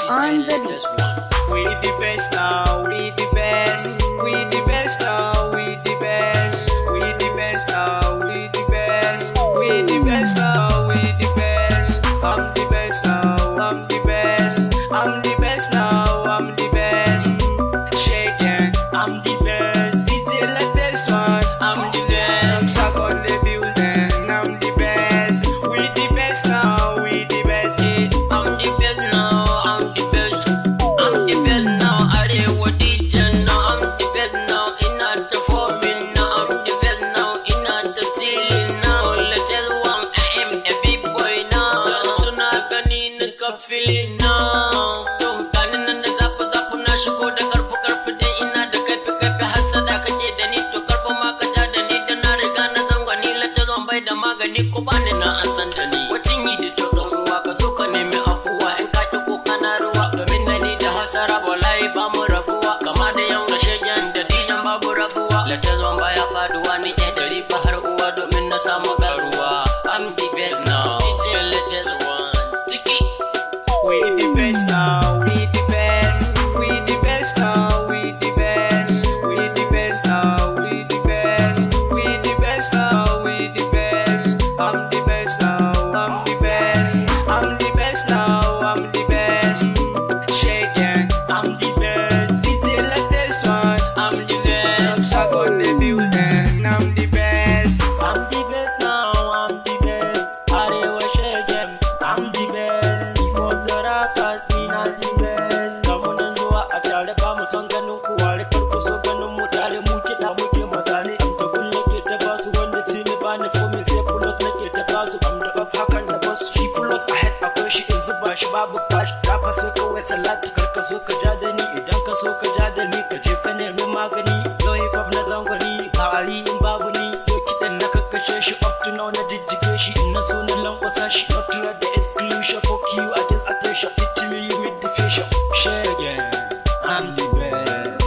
on the We the best now, we the best. We the best now, we the best. We the best now, we the best. We the best now, we the best. I'm the best now, I'm the best. I'm the best now, I'm the best. Shake it, I'm the best. DJ like this one, I'm the best. Suck on the building, I'm the best. We the best now, we the best. I'm the best now, I'm the best. I'm the best now, Arewa DJ now. I'm the best now, ina ta forming now. I'm the best now, ina ta chilling now. Little one, I am a big boy now. Suna gani na ka feeling now. To gani nan da zafi na shigo da karfi dai ina da kaifi hasada kake da ni to karfi ma ka ja da ni da na riga na zangwani. Little one bai da magani ko bani na an san da ni. Wacin yi da to dan uwa ka zo ka nemi afuwa in ka ki ko kana ruwa domin da ni da hasara wallahi ba mu rabuwa kama da yan shegen da dijan babu rabuwa. Little one baya faduwa ni ke da riba har uwa domin na samu garuwa. I'm the best now, it's a little one. Tiki. We the best now, we the best. We the best now, we the best. We the best now, we the best. We the best now, we the best. I'm the best now, I'm the best. I'm the best now, I'm the best. Shake it, I'm the best. DJ like this one, I'm the best. suck on the building, I'm the best. I'm the best now, I'm the best. Arewa shegen, I'm the best. Before the rappers, me not the best. Kamunan zuwa a tare ba mu son ganin ku ware karku so ganin mu tare mu kiɗa muke mutane. Ta kulle ke ta basu wanda sai ni ba ni fomin sai plus nake ta basu. Am da of hakan da basu shi plus ahead akwai shi in zuba shi babu cash. Rafa sai kawai salati karka so ka ja da ni idan ka so ka ja da ni ka je ka nemi magani. Yau hip hop na zangwani ba ali in babu ni. Yau kiɗan na kakkashe shi up to now na jijjige shi in na so na lankwasa shi. Not to let the exclusion for you I just attention. It me you with the fashion. Shegen, I'm the best.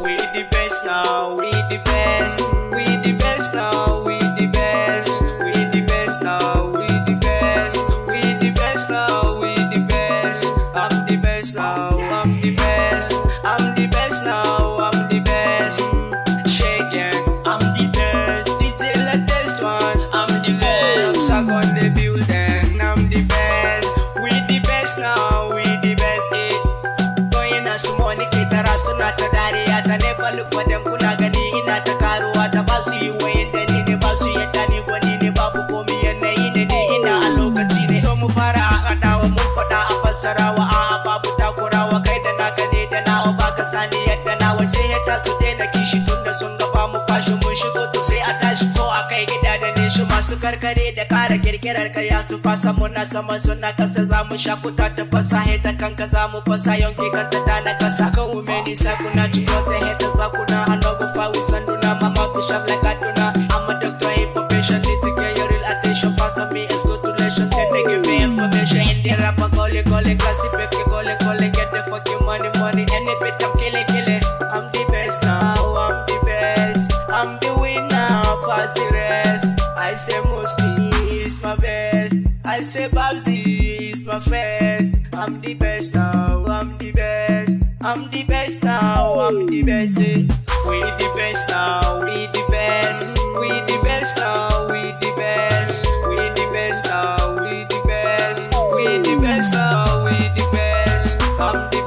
We the best now, we the best. We the best now, we the best. We the best now, we the best. We the best now, we the best. I'm the best now, I'm the best. I'm the best now, I'm the best. Shake it, I'm the best. DJ like this one, I'm the best. suck on the building, I'm the best. We the best now, we the best. Going on some money, kita rap suna ta dariya ta ne balu fadan kuna gani ina ta karuwa ta ba su yi wayin da ni ne ba su yadda ni gwani ne babu komi yanayi ne ne ina a lokaci ne. So mu fara a haɗawa mun faɗa a fassarawa a'a babu takurawa kai da na gane da nawa ba ka sani yadda na wace yadda su daina kishi tun da sun gaba mu fashi mun shigo to sai a tashi ko a kai gida da ne shi masu karkare da kara kirkirar karya su fasa muna sama suna kasa za mu sha kuta ta fasa heta kanka za mu fasa yanke kanta da na kasa kan wume nisa kuna cikin ta haters ba kuna hannu gufa wisan duna mama to shaf like Aduna. I'm a doctor hip hop patient need to get your real attention pass on me it's good to lesson then they give me information in the rapper calling classy 50 calling get the fucking money any bit I'm killing I'm the best now I'm the best I'm the winner pass the rest I say Musti is my best I say Babsy is my friend I'm the best now I'm the best I'm the best now I'm the best We the best now we the best We the best now we the best We the best now we the best We the best now we the best I'm the